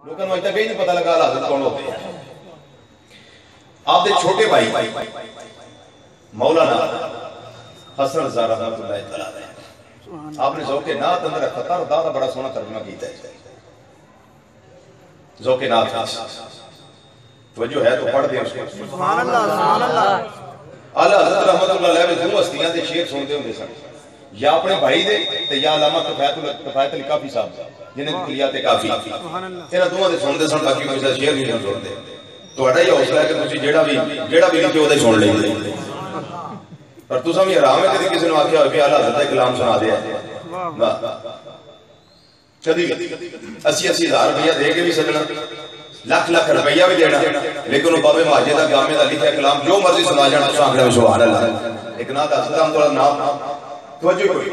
لوگوں کو تک نہیں پتہ لگا حضرت کون ہوتے ہیں. آپ دے چھوٹے بھائی مولانا حسن رضا رحمۃ اللہ تعالیٰ علیہ، آپ نے ذوق نعت اندر خطر دا بڑا سونا ترجمہ کیتا ہے. ذوق نعت توجہ ہے تو پڑھ دیں اس کو. سبحان اللہ سبحان اللہ. اعلیٰ حضرت رحمت اللہ علیہ میں دو ہستیاں دے شعر سنتے ہوں سن، یا اپنے بھائی دے تے یا علامہ کفایت علی کافی صاحب جنہیں کلیات کافی، انہاں دوواں دے سنتے سن، باقی کوئی شعر نہیں سنتے. تہاڈا ہی حوصلہ ہے کہ تسی جیڑا بھی لکھے وہ سن لیں. پر تساں بھی حرام ہے کہ کسی نے آکھیا ہوئے کہ اعلیٰ حضرت کلام سنا دیا. کدی 80,000 روپیہ دے کے بھی سجنا، لاکھ روپیہ بھی دینا، لیکن وہ بابے ماجد کا گامے کا لکھا کلام جو مرضی سنا جانا تو آنکھ رہے سبحان اللہ. ایک نات حضرت ہم تھوڑا نام توجہ کوئی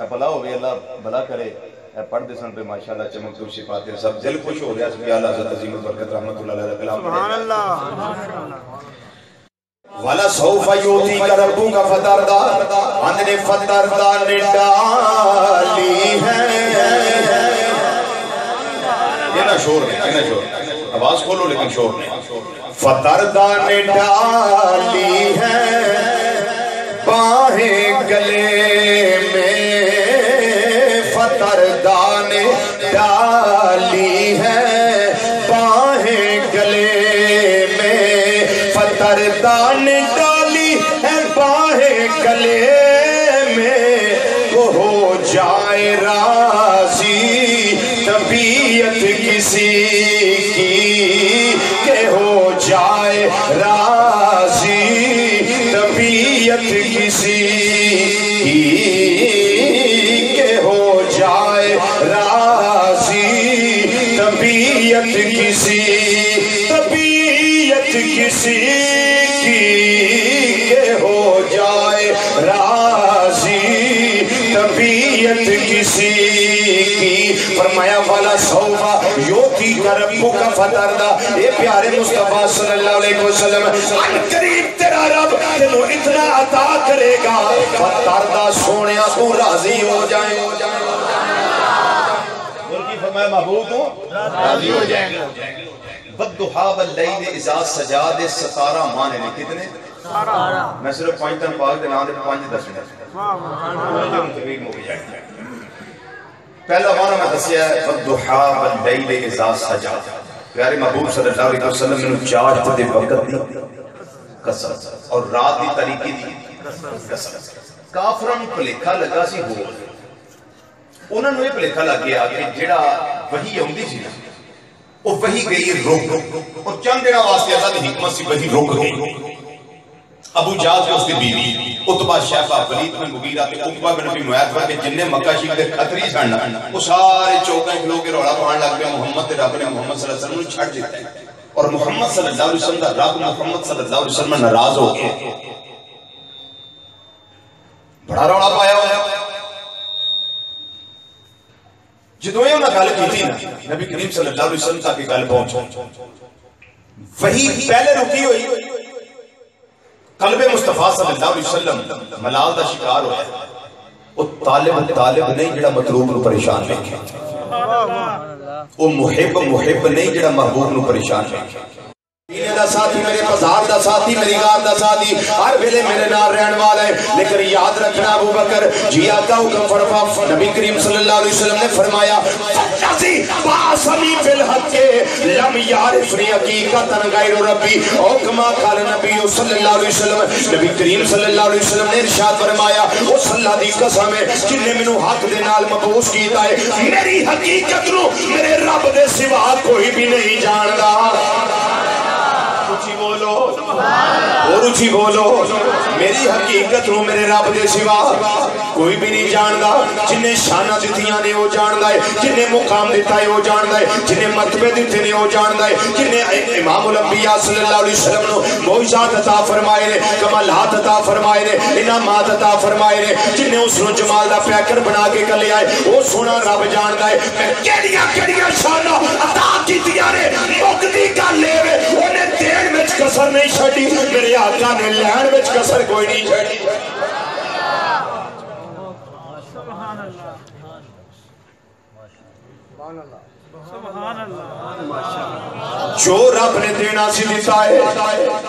بھلا ہو گئی، اللہ بھلا کرے. پڑھ دے سن پہ ماشاءاللہ چمک تو شفاتے سب دل خوش ہو گیا کہ اعلیٰ حضرت عظیم البرکت رحمت اللہ علیہ کلام. سبحان اللہ. وَلَا سَوْفَ يُؤْتِيكَ رَبُّكَ فَتَرْضَىٰ، ہم نے فترضا نے ڈالی ہے. یہ نہ شور نہیں، یہ نہ شور، آواز کھولو لیکن شور نہیں. فترضا نے ڈالی ہے باہیں گلے میں، فترضا نے ڈالی ہے باہیں گلے میں، فترضا نے ڈالی ہے باہیں گلے میں. وہ ہو جائے راضی طبیعت کسی کی، کہ ہو جائے راضی طبیعت کسی کی، کہ ہو جائے راضی طبیعت کسی، طبیعت کسی کی، کہ ہو جائے راضی طبیعت کسی کی. فرمایا والا سوفا یوتی ربک فترضا، اے پیارے مصطفیٰ صلی اللہ علیہ وسلم، ان قریب تیرا رب تینوں اتنا عطا کرے گا فترضا سونیا تو راضی ہو جائے. اور کی فرمایا محبوب تو راضی ہو جائیں گے. والضحیٰ واللیل اذا سجا دے 17 معنی نے کتنے؟ میں صرف 5 تن پاک دے نام دے 5 دسنے. پہلا معنی میں دسیا ہے والضحیٰ واللیل اذا سجا. پیارے محبوب صلی اللہ علیہ وسلم نے چاہت دے وقت دی قسم اور رات دی طریقی دی قسم. کافران پلیکھا لگا سی ہو، انہوں نے پلیکھا لگ گیا کہ جڑا وہی ہوندی سی نا وہ وہی گئی روک، اور چند دینا واسطے اللہ دی حکمت سی وہی روک گئی. ابو جہل کے اس کی بیوی عتبہ شیبہ ولید بن مغیرہ تے عتبہ بن ابی معیط کے جننے مکہ شریف دے خطری سن وہ سارے چوکاں کھلو کے روڑا پاؤن لگ گئے محمد تے رب نے محمد صلی اللہ علیہ وسلم چھڑ دیتا ہے، اور محمد صلی اللہ علیہ وسلم دا رب محمد صلی اللہ علیہ وسلم ناراض ہو گیا، بڑا روڑا پایا ہوا. جدوں یہ انہاں گل کیتی نا نبی کریم صلی اللہ علیہ وسلم تک گل پہنچ، وہی پہلے رکی ہوئی، قلب مصطفیٰ صلی اللہ علیہ وسلم ملال دا شکار ہویا ہے. وہ طالب نہیں جڑا مطلوب نو پریشان لکھے، وہ محب نہیں جڑا محبوب نو پریشان لکھے. میرے دا ساتھی، میرے بازار دا ساتھی، میری غار دا ساتھی، ہر ویلے میرے نال رہن والا ہے. لیکن یاد رکھنا ابو بکر جی آقا حکم فرما، نبی کریم صلی اللہ علیہ وسلم نے فرمایا فَالَّذِي بَعَثَنِي فِي الْحَقِّ لَمْ يَعْرِفْنِي حَقِيقَةً غَيْرُ رَبِّي او کما قال نبی صلی اللہ علیہ وسلم. نبی کریم صلی اللہ علیہ وسلم نے ارشاد فرمایا اس اللہ دی قسم ہے جن نے مینوں حق دے نال مبعوث کیتا ہے، میری حقیقت نو میرے رب دے سوا کوئی بھی نہیں جاندا. اچھی بولو اور اچھی بولو، میری حقیقت نو میرے رب دے سوا کوئی بھی نہیں جاندا. جنہیں شانہ دتیاں نے وہ جاندا ہے، جنہیں مقام دیتا ہے وہ جاندا ہے، جنہیں مرتبے دیتے نے وہ جاندا ہے، جنہیں امام الانبیاء صلی اللہ علیہ وسلم نو معجزات عطا فرمائے نے، کمالات عطا فرمائے نے، انعامات عطا فرمائے نے، جنہیں اس نو جمال دا پیکر بنا کے کلے آئے وہ سونا رب جاندا ہے. میں کیڑیاں شانہ عطا کیتیاں نے مقدی کا لے وے انہیں دین وچ کسر نہیں چھڑی، میرے آقا نے لین وچ کسر کوئی نہیں چھڑی. جو رب نے دینا سی دیتا ہے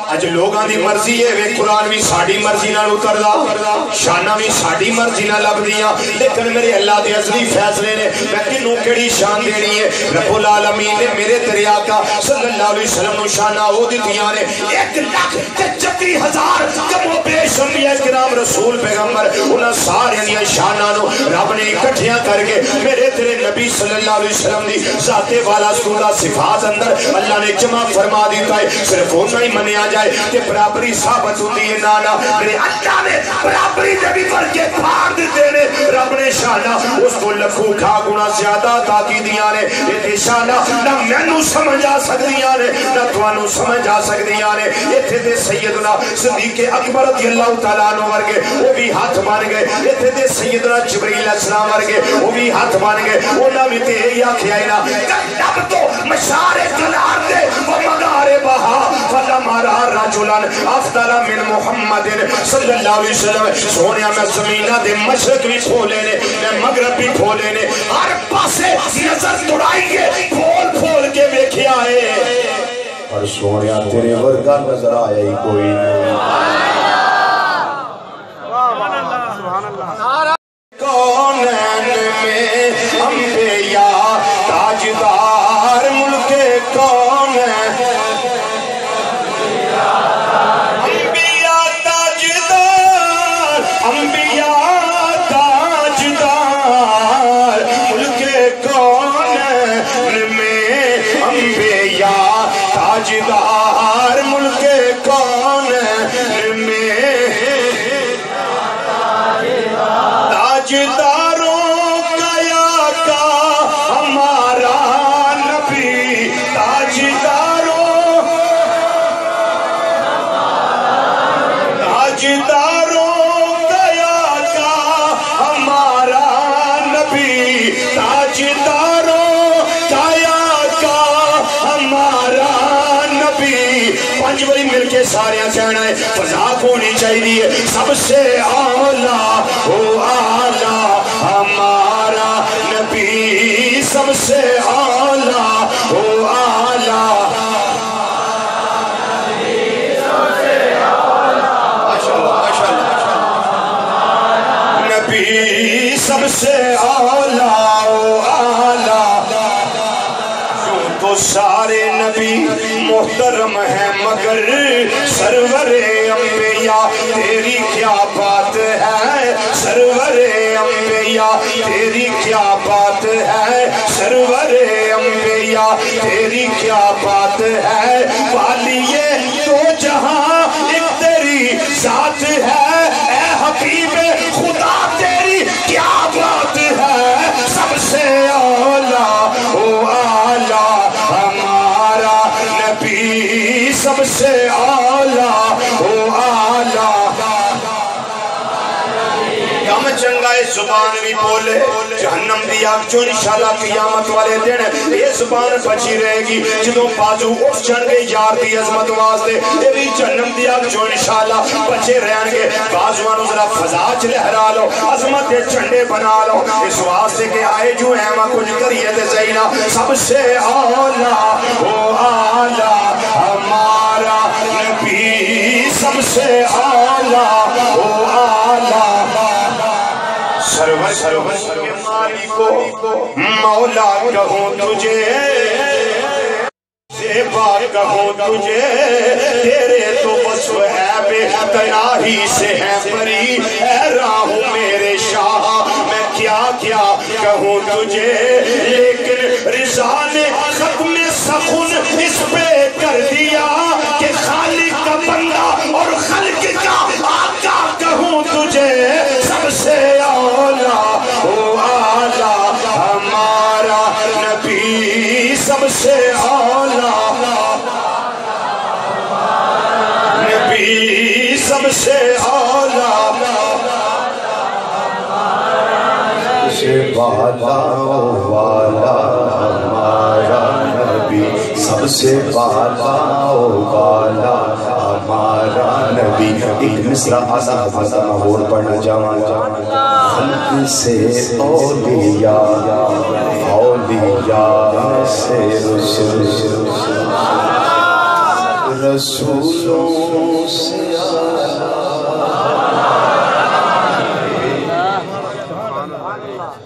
اج لوگاں دی مرضی ہے وے قرآن بھی ساڑی مرضی نال اتردا شانہ بھی ساڑی مرضی نال لبدیاں لیکن میرے اللہ دے ازلی فیصلے نے میں کنوں کیڑی شان دینی ہے رب العالمین نے میرے تیرے آقا صلی اللہ علیہ وسلم نو شانہ او دتیاں نے 1,36,000 کم و بیش انبیاء کرام رسول پیغمبر انہاں سارے دی شاناں نو رب نے اکٹھیاں کر کے میرے تیرے نبی صلی اللہ علیہ وسلم دی ذات والا سودا صفات اندر اللہ نے جمع فرما دیتا ہے صرف ہونا ہی منیا جائے کہ برابری ثابت ہوتی ہے نانا میرے اللہ نے برابری دے بھی پر کے پھاڑ دیتے نے رب نے شانہ اس کو لکھوں کھا گنا زیادہ تاکی دیا نے یہ شانہ نہ مینو سمجھ آ سکتیاں نے نہ توانو سمجھ آ سکتیاں نے یہ تھے سیدنا صدیق اکبر رضی اللہ تعالیٰ عنہ ورگے وہ بھی ہاتھ بان گئے یہ تھے سیدنا جبریل السلام ورگے وہ بھی ہاتھ بان گئے انہاں بھی تے یا کھیائنا کتب تو مشارے جلال دے ومدار بہا فلمارا رجلن افضل من محمد صلی اللہ علیہ وسلم سونیا میں زمینہ دے مشرق بھی پھولے نے میں مغرب بھی پھولے نے ہر پاسے نظر دوڑائیے پھول پھول کے بیکھے آئے اور سونیا تیرے ورگا نظر آیا ہی کوئی سبحان اللہ کونین میں انبیاء تاجدار ملک کون ہے انبیاء تاجدار ملک کون میں انبیاء تاجدار ملک کون میں تاجداروں کا آقا ہمارا نبی تاجداروں کا آقا ہمارا نبی تاجداروں کا آقا ہمارا نبی پانچ بڑی مل کے سارے کہنا ہے فضاق ہونی چاہیے سب سے اولا او آلہ ہمارا نبی سب سے اولا او آلہ نبی سب سے اولا او آلہ تو سارے نبی محترم ہیں مگر سرور انبیاء تیری کیا بات ہے سرور انبیاء تیری کیا بات ہے سرور انبیاء تیری کیا بات ہے والیے تو جہاں ایک تیری ذات ہے اے حبیب خدا تیری کیا بات ہے سب سے اولا او آلہ ہمارا نبی سب سے اولا او آلہ کم چنگا ہے زبان بھی بولے جہنم دی آگ جو انشاءاللہ قیامت والے دن یہ زبان بچی رہے گی جدوں بازو اٹھ جان گے یار دی عظمت واسطے یہ بھی جہنم دی آگ جو انشاءاللہ بچے رہن گے بازوانو ذرا فضا چ لہرا لو عظمت دے جھنڈے بنا لو اس واسطے کہ آئے جو ہیں ماں کچھ کریے تے زینا سب سے اولا او آلہ ہمارا نبی سب سے اولا او آلہ سرور کے مالکو مولا کہوں تجھے زیبا کہوں تجھے تیرے تو وصف ہے بے تناہی سے ہے بری حیران ہوں میرے شاہ میں کیا کیا کہوں تجھے لیکن رضا نے ختم سخن اس پہ کر دیا کہ خالق کا بندہ اور خلق کا آقا کہوں تجھے سب سے اولا او آلہ ہمارا نبی سب سے اولا نبی سب سے اولا سے بالا والا ہمارا نبی سب سے بالا والا ہمارا نبی ایک مصرع آسان فضا اور پڑھنا جانا خلق سے اولیاء، اولیاء سے رسول، رسولوں سے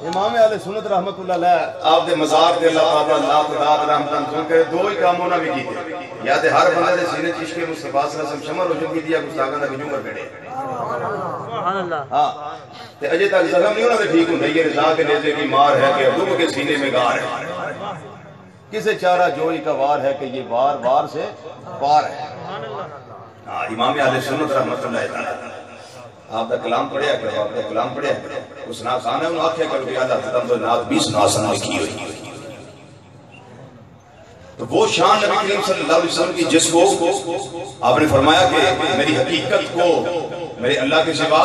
امام اہل سنت رحمت اللہ علیہ آپ دے مزار دے اللہ تعالیٰ اللہ تعالیٰ رحمتاً سن کے دو ہی کام ہونا بھی کی تھے، یا تے ہر بندے دے سینے چشک مصطفیٰ صلی اللہ علیہ وسلم شمر ہو چکی دیا گستاخاں دا بجوں کر بیٹھے ہاں تے اجے تک زخم نہیں ہونا تے ٹھیک ہوندا یہ رضا کے نیزے کی مار ہے کہ ڈوب کے سینے میں گار ہے، کسے چارہ جوئی کا وار ہے کہ یہ وار وار سے پار ہے۔ امام اہل سنت رحمت اللہ تعالیٰ آپ دا کلام پڑھیا کرو، آپ دا کلام پڑھیا کرو، اس نا خانہ انہوں آکھیا کرو کہ اللہ تعالیٰ تو نات 20 ناسن لکھی ہوئی، تو وہ شان نبی کریم صلی اللہ علیہ وسلم کی جس کو آپ نے فرمایا کہ میری حقیقت کو میرے اللہ کے سوا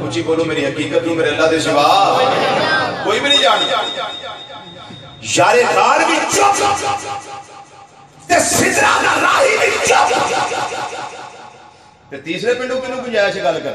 کچھ بولو، میری حقیقت کو میرے اللہ کے سوا کوئی بھی نہیں جانتا، یار غار بھی چپ تے سدرہ دا راہی بھی چپ، تیسرے پنڈوں کنوں گنجائش گل کر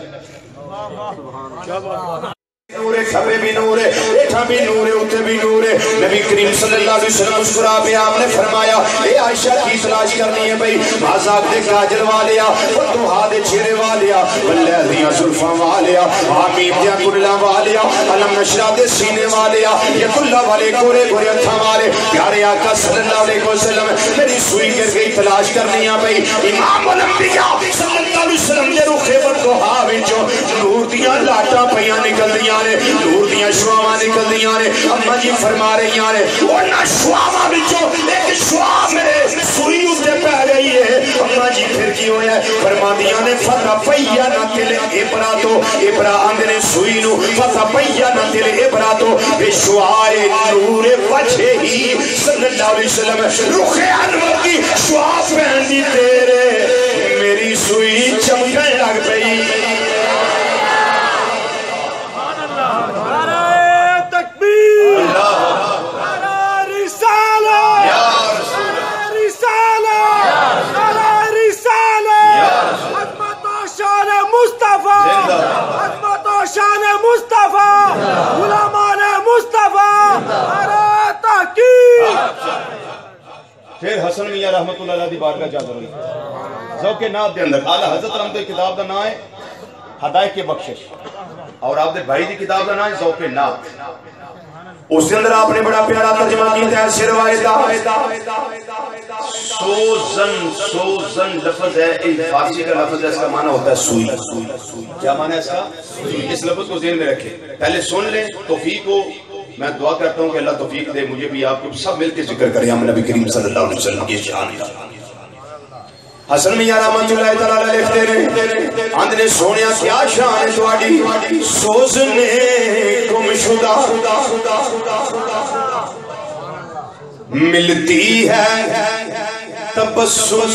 نورے کھبے بھی نورے ایٹھا بھی نورے اتھے بھی نورے۔ نبی کریم صلی اللہ علیہ وسلم مسکرا پہ آپ نے فرمایا اے عائشہ کی تلاش کرنی ہے بھئی، بازاق دے کاجل والیا، فتوحا دے چھرے والیا، واللیدیاں ظلفاں والیا، آمین دیا کلہ والیا، علم نشرہ دے سینے والیا، یک اللہ والے گورے گورے اتھا والے، پیارے آقا صلی اللہ علیہ وسلم میری سوئی کر گئی تلاش کرنی ہے بھئی، امام الانبیاء صلی اللہ علیہ وسلم نے رخے فتوحا وچوں نور دیاں لاٹاں پیاں نکل دیاں نور دیاں شعاواں نکل دیاں نے، اماں جی فرما رہی ہیں ورنہ شعاواں بچوں ایک شعا میرے سوئی اتے پہ گئی ہے، اماں جی پھر کی ہویا ہے فرما دیاں نے فتح پیا نہ تل ابرا تو ابرا اندنے سوئی نو فتح پیا نہ تل ابرا تو بے شعائے نور وجہ ہی صلی اللہ علیہ وسلم رخ انور کی شعا پہن دی تیرے میری سوئی چمکنے لگ پئی۔ شان مصطفیٰ غلامان مصطفیٰ ارے تحقیق۔ پھر حسن میاں رحمت اللہ علیہ دی بارگاہ جا رہی ذوق ناب دے اندر اعلیٰ حضرت رحمت دی کتاب دا نام ہے ہدایت کے بخشش، اور آپ دے بھائی دی کتاب دا نام ہے ذوق ناب، اس کے اندر آپ نے بڑا پیارا ترجمہ کیا ہے سے روایت سوزن لفظ ہے، فارسی کا لفظ ہے، اس کا معنی ہوتا ہے سوئی۔ کیا معنی ہے اس کا؟ اس لفظ کو ذہن میں رکھیں، پہلے سن لیں، توفیق ہو، میں دعا کرتا ہوں کہ اللہ توفیق دے مجھے بھی آپ کو سب مل کے ذکر کریں ہم نبی کریم صلی اللہ علیہ وسلم کی شان۔ حسن میاں رحمت اللہ تعالیٰ لکھتے ہیں اندنے سونیا کیا شان تواڈی سوزنے گم شدہ ملتی ہے تبسم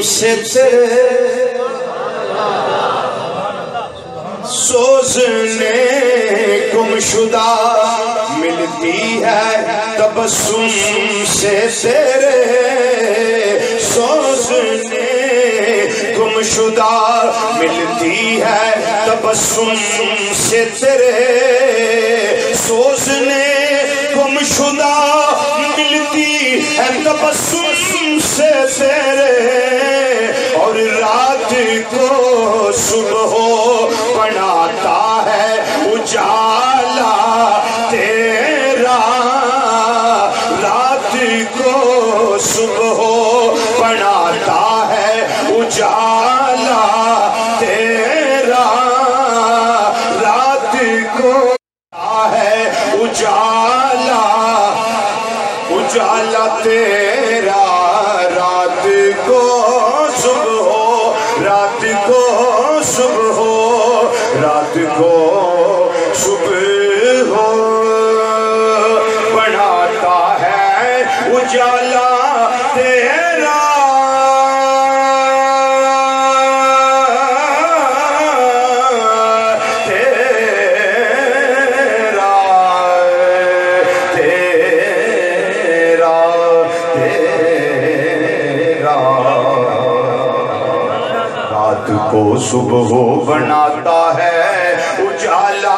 سے تیرے، سوزنے گم شدہ ملتی ہے تبسم سے تیرے، سوزنے گم شدہ ملتی ہے تبسم سے تیرے، سوزنے گم شدہ ملتی ہے تبسم سے تیرے، اور رات کو صبح بناتا ہے اجالا تیرا، رات کو صبح بناتا ہے اجالا تیرا، رات کو ہے اجالا اجالا تیرا، رات کو صبح رات کو صبح رات کو صبح بناتا ہے اجالا تیرا، کو صبح بناتا ہے اجالا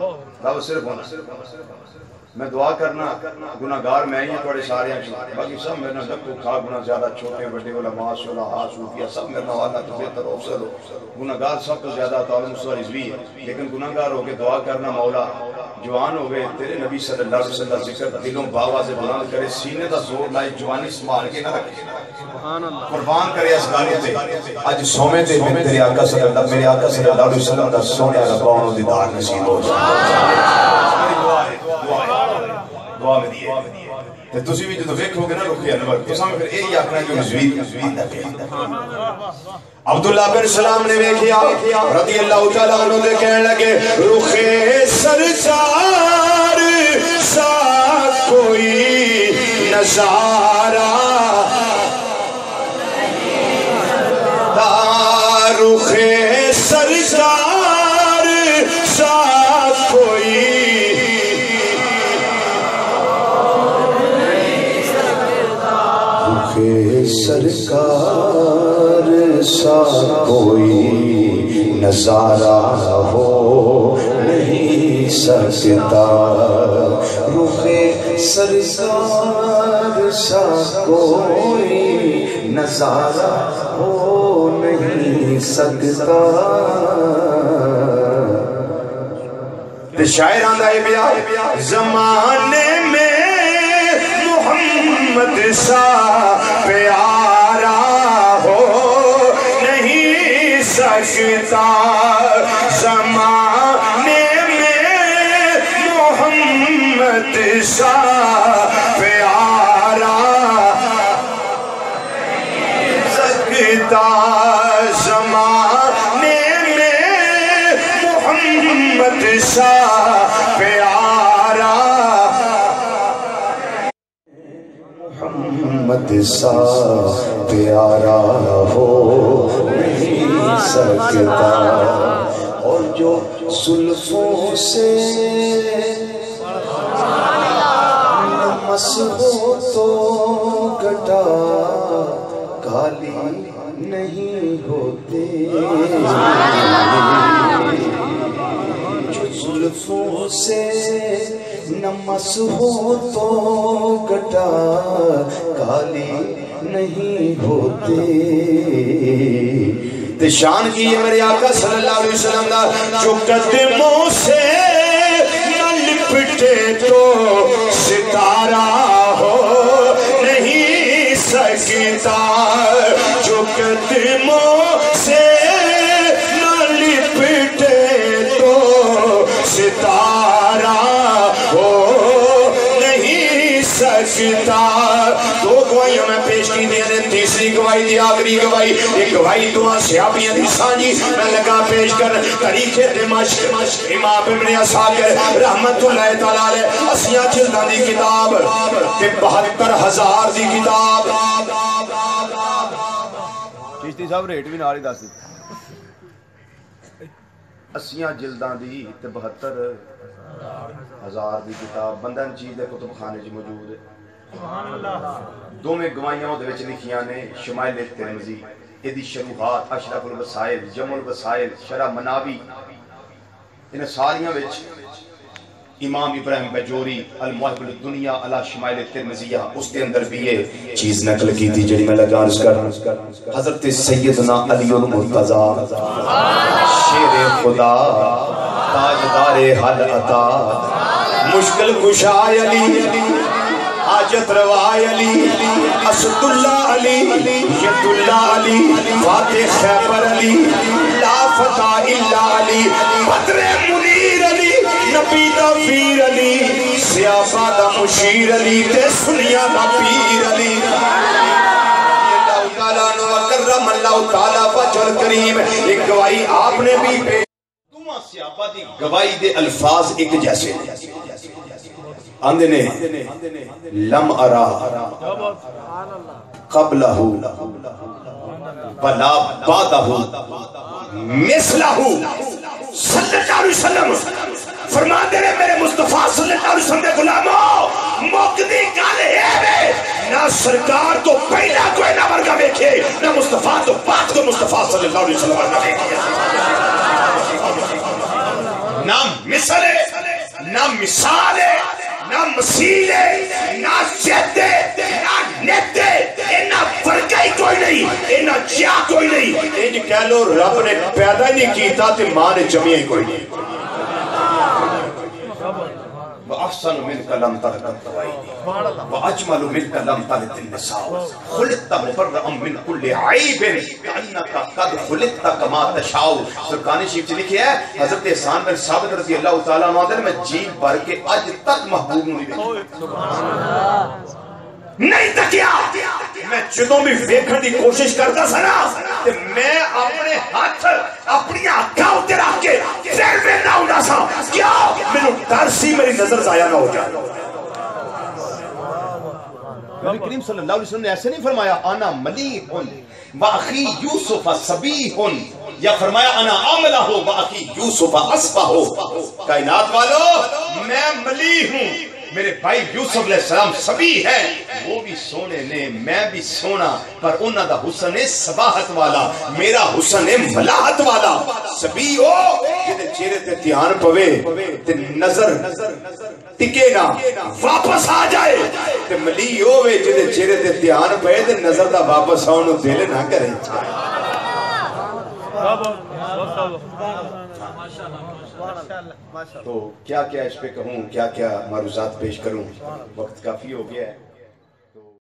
دعوت صرف ہونا میں دعا کرنا گناہگار میں ہی تھوڑے سارے ہیں باقی سب میرے نہ لکھو کھا گناہ زیادہ چھوٹے بڑے علماء صلحاء صوفیاء سب میرے نوالا تو بہتر افضل ہو گناہگار سب تو زیادہ تعلیم سوال رضوی ہے لیکن گناہگار ہو کے دعا کرنا مولا جوان ہو گئے تیرے نبی صلی اللہ علیہ وسلم ذکر دلوں باوا سے بلند کرے سینے دا زور لائے جوانی سنبھال کے نہ رکھے قربان کرے اس گانے تے اج سومے تے میں تیرے آقا صلی اللہ میرے آقا صلی اللہ علیہ وسلم دا سونے رباؤں دیدار نصیب ہو جائے دعا میں دیئے تے تسی بھی جو دیکھو گے نا رخ انور تو سامنے پھر یہی آخنا کہ مزوید دا پہ عبداللہ بن سلام نے دیکھیا رضی اللہ تعالیٰ عنہ دے کہنے لگے رخ سرکار سا کوئی نظارہ رخ سرکار سا کوئی سرکار سا کوئی نظارہ ہو نہیں سکتا رخ سرکار سا کوئی نظارہ ہو نہیں سکتا شاعر آندہ ہے بیا زمانے میں محمد سا پیارا ہو نہیں سکتا زمانے میں محمد سا پیارا نہیں سکتا زمانے میں محمد سا پیارا محمد سا پیارا ہو نہیں سکتا اور جو زلفوں سے نمس ہو تو گٹا کالی نہیں ہوتے جو زلفوں سے نمس ہو تو گٹا کالی نہیں ہوتے تے شان کی ہے میرے آقا صلی اللہ علیہ وسلم دا جو قدموں سے نہ لپٹے تو ستارہ ہو نہیں سکتا جو قدموں سے نہ لپٹے تو ستارہ ہو نہیں سکتا دو گواہیاں میں پیش کی دیا دیں تیسری گواہی دی آخری گواہی ایک گواہی دعا سیابیاں دی سانجی میں لگا پیش کر تاریخ دمشق امام ابن عساکر رحمت اللہ تعالیٰ علیہ اسیاں جلدان دی کتاب کہ 72,000 دی کتاب چشتی صاحب ریٹ بھی ناری دس دیتا اسیاں جلدان دی 72,000 دی کتاب بندن چیز دے کتب خانے جی موجود ہے دو میں گوائیاں دے وچ لکھیاں نے شمائل ترمذی ایدی شروحات اشرف الوسائل جمع الوسائل شرح مناوی انہیں ساریاں وچ امام ابراہیم بجوری المحب الدنیا علی شمائل ترمذیہ اس کے اندر بھی یہ چیز نقل کی تھی جڑی میں لگا عرض کر حضرت سیدنا علی المرتضی شیر خدا تاجدار حل عطا مشکل کشائے علی حاجت روائے علی اسد اللہ علی ید اللہ علی فاتح خیبر علی لا فتح الا علی بدر منیر علی نبی دا پیر علی سیافہ دا مشیر علی تے سنیا دا پیر علی اللہ تعالیٰ نو اکرم اللہ تعالیٰ فجر کریم ایک گواہی آپ نے بھی دوما سیافہ دی گواہی دے الفاظ ایک جیسے آندھے نے لم ارا قبلہ ولا بعدہ مثلہ صلی اللہ علیہ وسلم فرما دے رہے میرے مصطفیٰ صلی اللہ علیہ وسلم دے غلاموں موقدی گال ہے نہ سرکار تو پہلا کوئی نہ ورگا بیکھے نہ مصطفیٰ تو بعد کو مصطفیٰ صلی اللہ علیہ وسلم ورگا بیکھے نہ مثل ہے، نہ مثال ہے، نہ مسیل ہے، نہ شہد ہے، نہ نت ہے، نہ فرق ہی کوئی نہیں، نہ چیا کوئی نہیں. انج کہہ لو رب نے پیدا ہی نہیں کیتا تے ماں نے جمیا ہی کوئی نہیں. وَأَحْسَنُ مِنْكَ لَمْ تَلِدْ الطَّوَائِلِ وَأَجْمَلُ مِنْكَ لَمْ تَلِدْ النِّسَاءُ خُلِقْتَ مُبَرَّأً مِنْ كُلِّ عَيْبٍ كَأَنَّكَ قَدْ خُلِقْتَ كَمَا تَشَاءُ. سرکانی شریف سے لکھی ہے حضرت احسان بن ثابت رضی اللہ تعالیٰ عنہ نے میں جیل بھر کے اج تک محبوب نہیں نہیں تکیا. میں جدوں بھی ویکھن دی کوشش کرتا سا نا تے میں اپنے ہاتھ اپنی اکھاں تے رکھ کے پھر ویکھدا ہوندا سا. کیا مینوں ڈر سی میری نظر ضائع نہ ہو جائے. نبی کریم صلی اللہ علیہ وسلم نے ایسے نہیں فرمایا انا ملیح واخی یوسف صبیح، یا فرمایا انا عاملہ واخی یوسف اصبح. کائنات والو میں ملیح ہوں، میرے بھائی یوسف علیہ السلام سبی ہے، وہ بھی سونے نے میں بھی سونا، پر انہاں دا حسن ہے صباحت والا، میرا حسن ہے ملاحت والا. سبی ہو جدے چہرے تے دھیان پوے تے نظر ٹکے نہ واپس آ جائے، تے ملی ہوے جدے چہرے تے دھیان پے تے نظر دا واپس آن نو دل نہ کرے. تو کیا کیا اس پہ کہوں، کیا کیا معروضات پیش کروں، وقت کافی ہو گیا ہے.